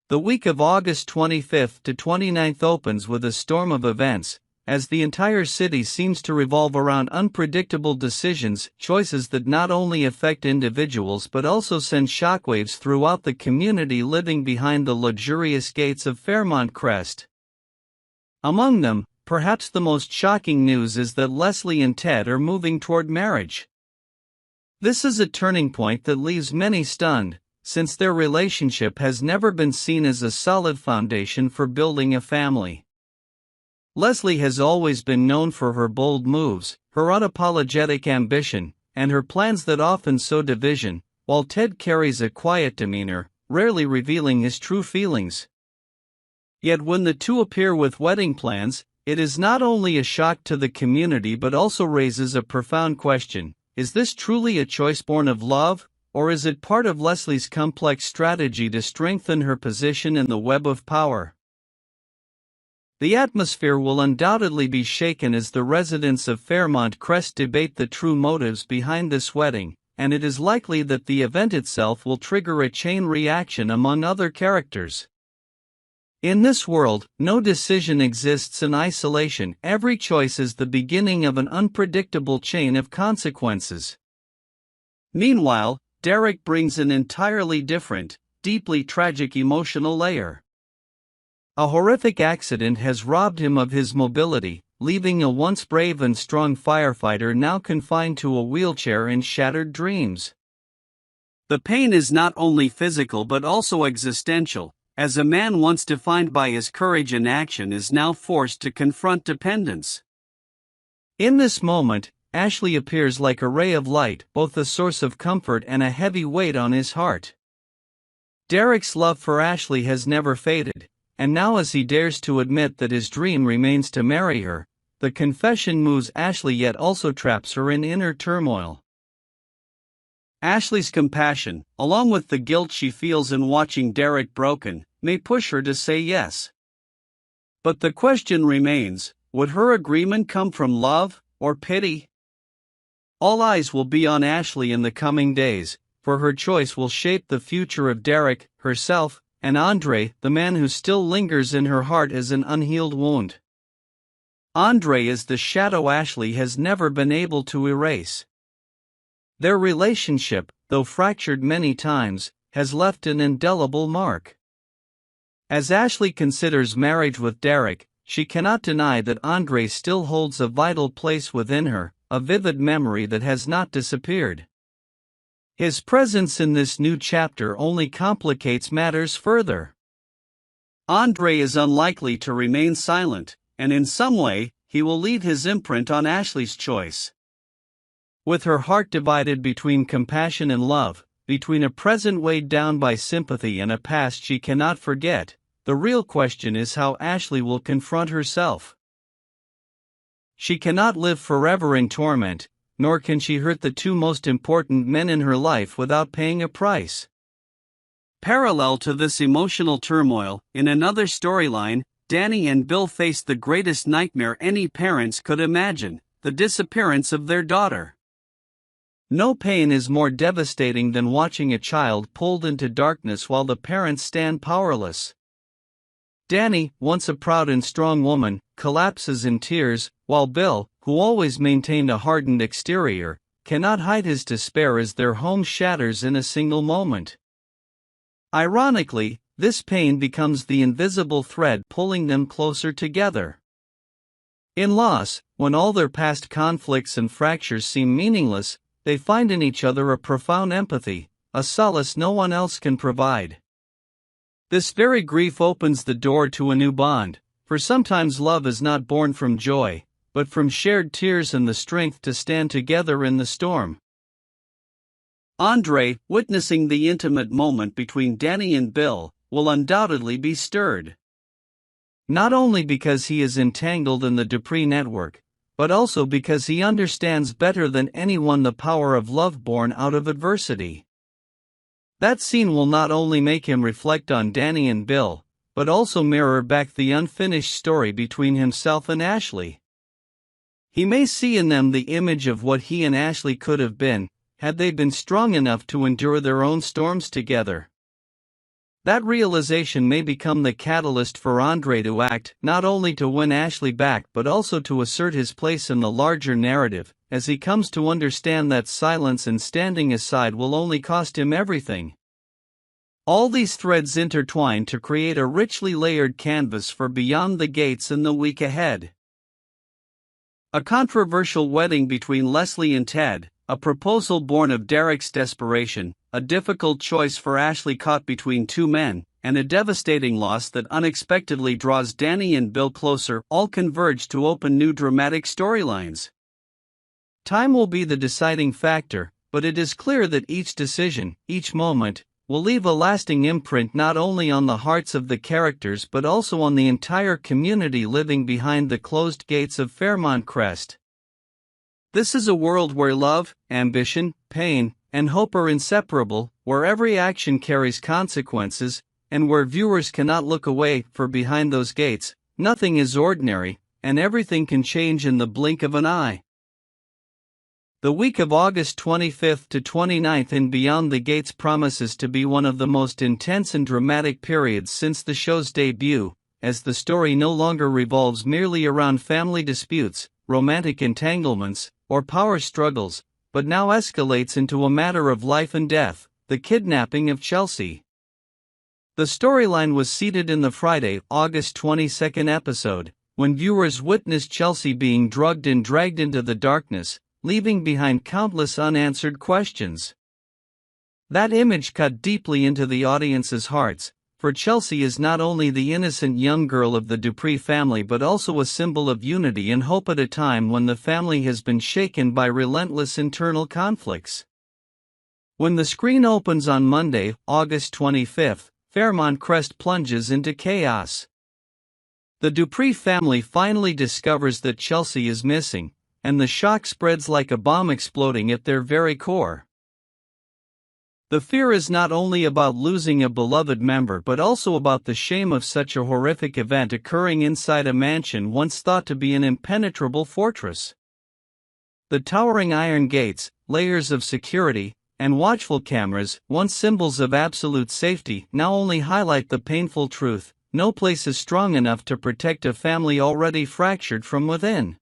The week of August 25 to 29 opens with a storm of events, as the entire city seems to revolve around unpredictable decisions, choices that not only affect individuals but also send shockwaves throughout the community living behind the luxurious gates of Fairmont Crest. Among them, perhaps the most shocking news is that Leslie and Ted are moving toward marriage. This is a turning point that leaves many stunned, since their relationship has never been seen as a solid foundation for building a family. Leslie has always been known for her bold moves, her unapologetic ambition, and her plans that often sow division, while Ted carries a quiet demeanor, rarely revealing his true feelings. Yet when the two appear with wedding plans, it is not only a shock to the community but also raises a profound question: is this truly a choice born of love, or is it part of Leslie's complex strategy to strengthen her position in the web of power? The atmosphere will undoubtedly be shaken as the residents of Fairmont Crest debate the true motives behind this wedding, and it is likely that the event itself will trigger a chain reaction among other characters. In this world, no decision exists in isolation. Every choice is the beginning of an unpredictable chain of consequences. Meanwhile, Derek brings an entirely different, deeply tragic emotional layer. A horrific accident has robbed him of his mobility, leaving a once brave and strong firefighter now confined to a wheelchair and shattered dreams. The pain is not only physical but also existential, as a man once defined by his courage and action is now forced to confront dependence. In this moment, Ashley appears like a ray of light, both a source of comfort and a heavy weight on his heart. Derek's love for Ashley has never faded, and now as he dares to admit that his dream remains to marry her, the confession moves Ashley yet also traps her in inner turmoil. Ashley's compassion, along with the guilt she feels in watching Derek broken, may push her to say yes. But the question remains, would her agreement come from love or pity? All eyes will be on Ashley in the coming days, for her choice will shape the future of Derek, herself, and Andre, the man who still lingers in her heart as an unhealed wound. Andre is the shadow Ashley has never been able to erase. Their relationship, though fractured many times, has left an indelible mark. As Ashley considers marriage with Derek, she cannot deny that Andre still holds a vital place within her, a vivid memory that has not disappeared. His presence in this new chapter only complicates matters further. Andre is unlikely to remain silent, and in some way, he will leave his imprint on Ashley's choice. With her heart divided between compassion and love, between a present weighed down by sympathy and a past she cannot forget, the real question is how Ashley will confront herself. She cannot live forever in torment, nor can she hurt the two most important men in her life without paying a price. Parallel to this emotional turmoil, in another storyline, Danny and Bill face the greatest nightmare any parents could imagine: the disappearance of their daughter. No pain is more devastating than watching a child pulled into darkness while the parents stand powerless. Danny, once a proud and strong woman, collapses in tears, while Bill, who always maintained a hardened exterior, cannot hide his despair as their home shatters in a single moment. Ironically, this pain becomes the invisible thread pulling them closer together. In loss, when all their past conflicts and fractures seem meaningless, they find in each other a profound empathy, a solace no one else can provide. This very grief opens the door to a new bond, for sometimes love is not born from joy, but from shared tears and the strength to stand together in the storm. Andre, witnessing the intimate moment between Danny and Bill, will undoubtedly be stirred. Not only because he is entangled in the Dupree network, but also because he understands better than anyone the power of love born out of adversity. That scene will not only make him reflect on Danny and Bill, but also mirror back the unfinished story between himself and Ashley. He may see in them the image of what he and Ashley could have been, had they been strong enough to endure their own storms together. That realization may become the catalyst for Andre to act, not only to win Ashley back but also to assert his place in the larger narrative, as he comes to understand that silence and standing aside will only cost him everything. All these threads intertwine to create a richly layered canvas for Beyond the Gates in the week ahead. A controversial wedding between Leslie and Ted, a proposal born of Derek's desperation, a difficult choice for Ashley caught between two men, and a devastating loss that unexpectedly draws Danny and Bill closer, all converge to open new dramatic storylines. Time will be the deciding factor, but it is clear that each decision, each moment, will leave a lasting imprint not only on the hearts of the characters but also on the entire community living behind the closed gates of Fairmont Crest. This is a world where love, ambition, pain, and hope are inseparable, where every action carries consequences, and where viewers cannot look away, for behind those gates, nothing is ordinary, and everything can change in the blink of an eye. The week of August 25th to 29th in Beyond the Gates promises to be one of the most intense and dramatic periods since the show's debut, as the story no longer revolves merely around family disputes, romantic entanglements, or power struggles, but now escalates into a matter of life and death, the kidnapping of Chelsea. The storyline was seeded in the Friday, August 22nd episode, when viewers witnessed Chelsea being drugged and dragged into the darkness, leaving behind countless unanswered questions. That image cut deeply into the audience's hearts, for Chelsea is not only the innocent young girl of the Dupree family but also a symbol of unity and hope at a time when the family has been shaken by relentless internal conflicts. When the screen opens on Monday, August 25th, Fairmont Crest plunges into chaos. The Dupree family finally discovers that Chelsea is missing, and the shock spreads like a bomb exploding at their very core. The fear is not only about losing a beloved member but also about the shame of such a horrific event occurring inside a mansion once thought to be an impenetrable fortress. The towering iron gates, layers of security, and watchful cameras, once symbols of absolute safety, now only highlight the painful truth: no place is strong enough to protect a family already fractured from within.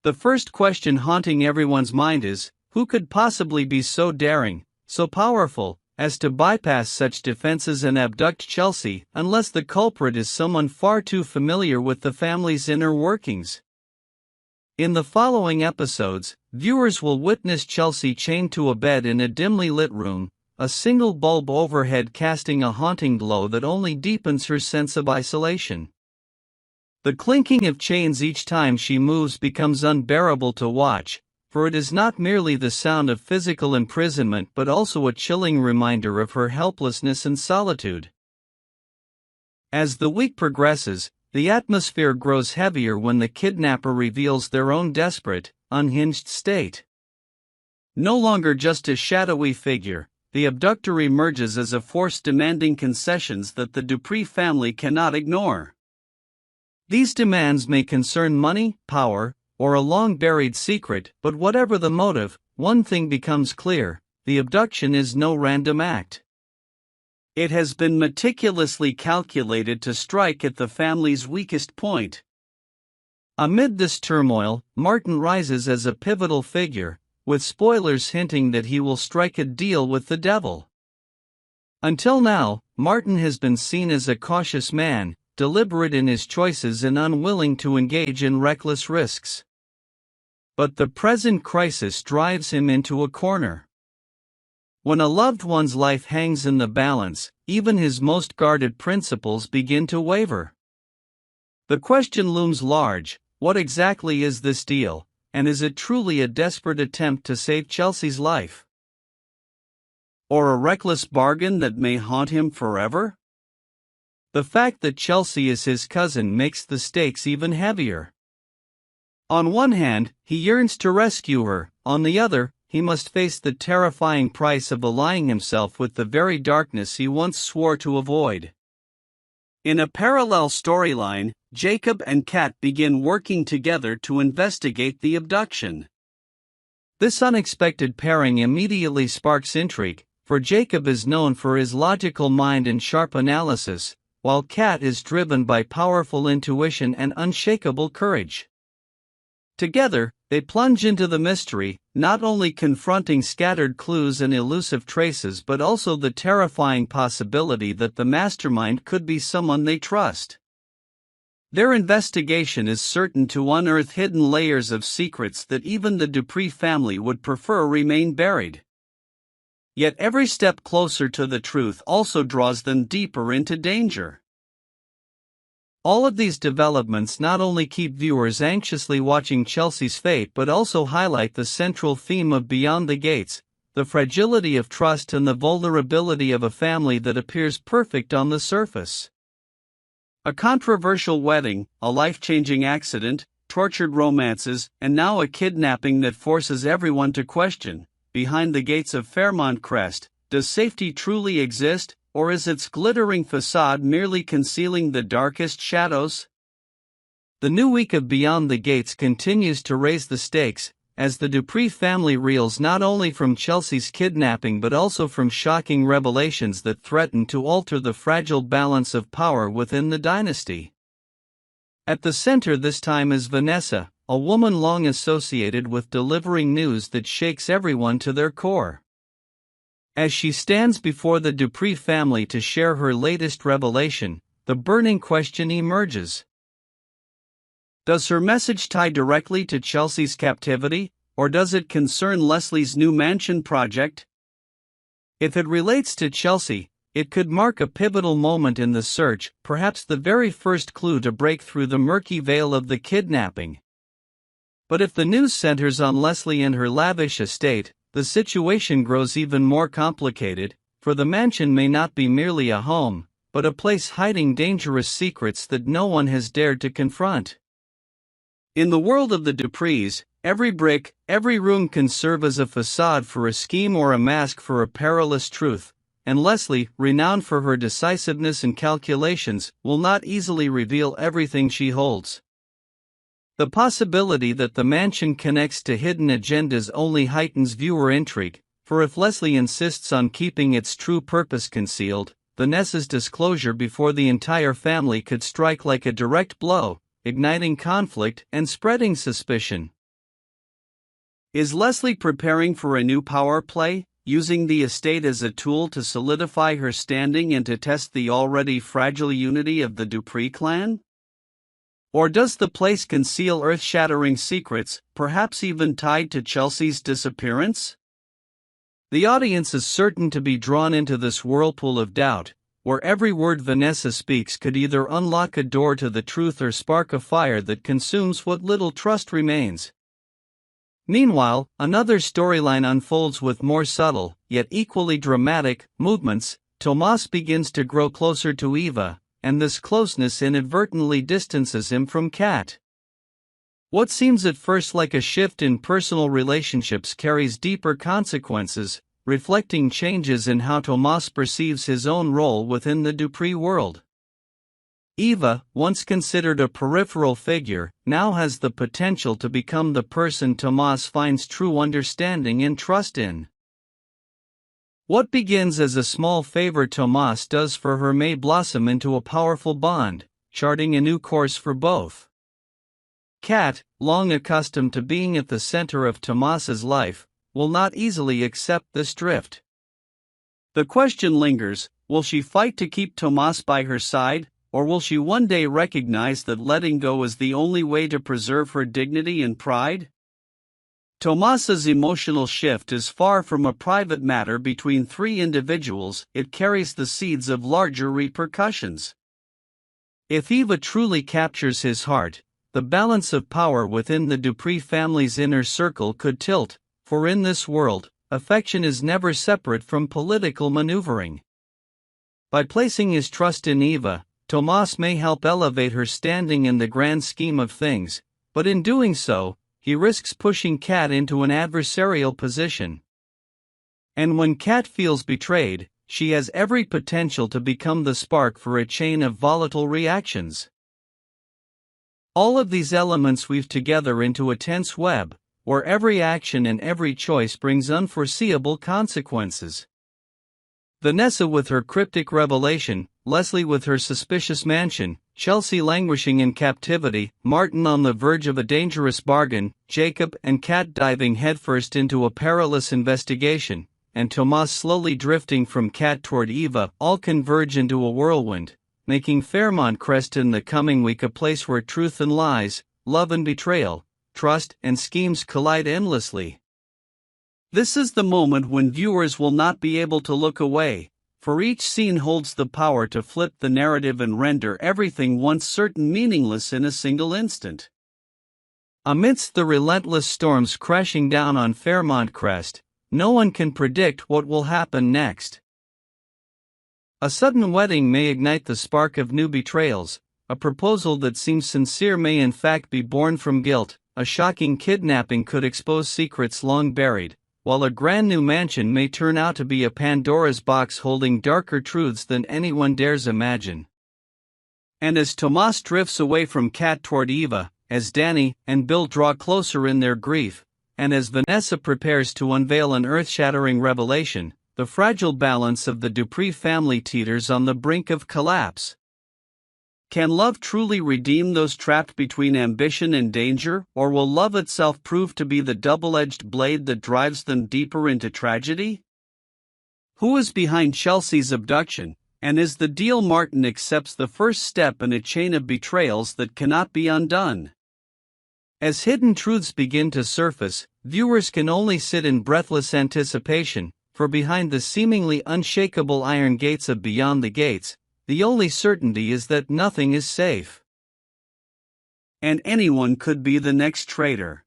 The first question haunting everyone's mind is, who could possibly be so daring, so powerful, as to bypass such defenses and abduct Chelsea, unless the culprit is someone far too familiar with the family's inner workings? In the following episodes, viewers will witness Chelsea chained to a bed in a dimly lit room, a single bulb overhead casting a haunting glow that only deepens her sense of isolation. The clinking of chains each time she moves becomes unbearable to watch, for it is not merely the sound of physical imprisonment but also a chilling reminder of her helplessness and solitude. As the week progresses, the atmosphere grows heavier when the kidnapper reveals their own desperate, unhinged state. No longer just a shadowy figure, the abductor emerges as a force demanding concessions that the Dupree family cannot ignore. These demands may concern money, power, or a long-buried secret, but whatever the motive, one thing becomes clear: the abduction is no random act. It has been meticulously calculated to strike at the family's weakest point. Amid this turmoil, Martin rises as a pivotal figure, with spoilers hinting that he will strike a deal with the devil. Until now, Martin has been seen as a cautious man, deliberate in his choices and unwilling to engage in reckless risks. But the present crisis drives him into a corner. When a loved one's life hangs in the balance, even his most guarded principles begin to waver. The question looms large: what exactly is this deal, and is it truly a desperate attempt to save Chelsea's life? Or a reckless bargain that may haunt him forever? The fact that Chelsea is his cousin makes the stakes even heavier. On one hand, he yearns to rescue her; on the other, he must face the terrifying price of allying himself with the very darkness he once swore to avoid. In a parallel storyline, Jacob and Kat begin working together to investigate the abduction. This unexpected pairing immediately sparks intrigue, for Jacob is known for his logical mind and sharp analysis, while Kat is driven by powerful intuition and unshakable courage. Together, they plunge into the mystery, not only confronting scattered clues and elusive traces but also the terrifying possibility that the mastermind could be someone they trust. Their investigation is certain to unearth hidden layers of secrets that even the Dupree family would prefer remain buried. Yet every step closer to the truth also draws them deeper into danger. All of these developments not only keep viewers anxiously watching Chelsea's fate but also highlight the central theme of Beyond the Gates, the fragility of trust and the vulnerability of a family that appears perfect on the surface. A controversial wedding, a life-changing accident, tortured romances, and now a kidnapping that forces everyone to question, behind the gates of Fairmont Crest, does safety truly exist? Or is its glittering facade merely concealing the darkest shadows? The new week of Beyond the Gates continues to raise the stakes, as the Dupree family reels not only from Chelsea's kidnapping but also from shocking revelations that threaten to alter the fragile balance of power within the dynasty. At the center this time is Vanessa, a woman long associated with delivering news that shakes everyone to their core. As she stands before the Dupree family to share her latest revelation, the burning question emerges. Does her message tie directly to Chelsea's captivity, or does it concern Leslie's new mansion project? If it relates to Chelsea, it could mark a pivotal moment in the search, perhaps the very first clue to break through the murky veil of the kidnapping. But if the news centers on Leslie and her lavish estate, the situation grows even more complicated, for the mansion may not be merely a home, but a place hiding dangerous secrets that no one has dared to confront. In the world of the Duprees, every brick, every room can serve as a facade for a scheme or a mask for a perilous truth, and Leslie, renowned for her decisiveness and calculations, will not easily reveal everything she holds. The possibility that the mansion connects to hidden agendas only heightens viewer intrigue, for if Leslie insists on keeping its true purpose concealed, Vanessa's disclosure before the entire family could strike like a direct blow, igniting conflict and spreading suspicion. Is Leslie preparing for a new power play, using the estate as a tool to solidify her standing and to test the already fragile unity of the Dupree clan? Or does the place conceal earth-shattering secrets, perhaps even tied to Chelsea's disappearance? The audience is certain to be drawn into this whirlpool of doubt, where every word Vanessa speaks could either unlock a door to the truth or spark a fire that consumes what little trust remains. Meanwhile, another storyline unfolds with more subtle, yet equally dramatic, movements. Tomas begins to grow closer to Eva, and this closeness inadvertently distances him from Kat. What seems at first like a shift in personal relationships carries deeper consequences, reflecting changes in how Tomas perceives his own role within the Dupree world. Eva, once considered a peripheral figure, now has the potential to become the person Tomas finds true understanding and trust in. What begins as a small favor Tomas does for her may blossom into a powerful bond, charting a new course for both. Kat, long accustomed to being at the center of Tomas's life, will not easily accept this drift. The question lingers, will she fight to keep Tomas by her side, or will she one day recognize that letting go is the only way to preserve her dignity and pride? Tomas's emotional shift is far from a private matter between three individuals, it carries the seeds of larger repercussions. If Eva truly captures his heart, the balance of power within the Dupree family's inner circle could tilt, for in this world, affection is never separate from political maneuvering. By placing his trust in Eva, Tomas may help elevate her standing in the grand scheme of things, but in doing so, he risks pushing Kat into an adversarial position. And when Kat feels betrayed, she has every potential to become the spark for a chain of volatile reactions. All of these elements weave together into a tense web, where every action and every choice brings unforeseeable consequences. Vanessa with her cryptic revelation, Leslie with her suspicious mansion, Chelsea languishing in captivity, Martin on the verge of a dangerous bargain, Jacob and Kat diving headfirst into a perilous investigation, and Tomas slowly drifting from Kat toward Eva, all converge into a whirlwind, making Fairmont Crest in the coming week a place where truth and lies, love and betrayal, trust and schemes collide endlessly. This is the moment when viewers will not be able to look away, for each scene holds the power to flip the narrative and render everything once certain meaningless in a single instant. Amidst the relentless storms crashing down on Fairmont Crest, no one can predict what will happen next. A sudden wedding may ignite the spark of new betrayals, a proposal that seems sincere may in fact be born from guilt, a shocking kidnapping could expose secrets long buried, while a grand new mansion may turn out to be a Pandora's box holding darker truths than anyone dares imagine. And as Tomas drifts away from Kat toward Eva, as Danny and Bill draw closer in their grief, and as Vanessa prepares to unveil an earth-shattering revelation, the fragile balance of the Dupree family teeters on the brink of collapse. Can love truly redeem those trapped between ambition and danger, or will love itself prove to be the double-edged blade that drives them deeper into tragedy? Who is behind Chelsea's abduction, and is the deal Martin accepts the first step in a chain of betrayals that cannot be undone? As hidden truths begin to surface, viewers can only sit in breathless anticipation, for behind the seemingly unshakable iron gates of Beyond the Gates, the only certainty is that nothing is safe. And anyone could be the next traitor.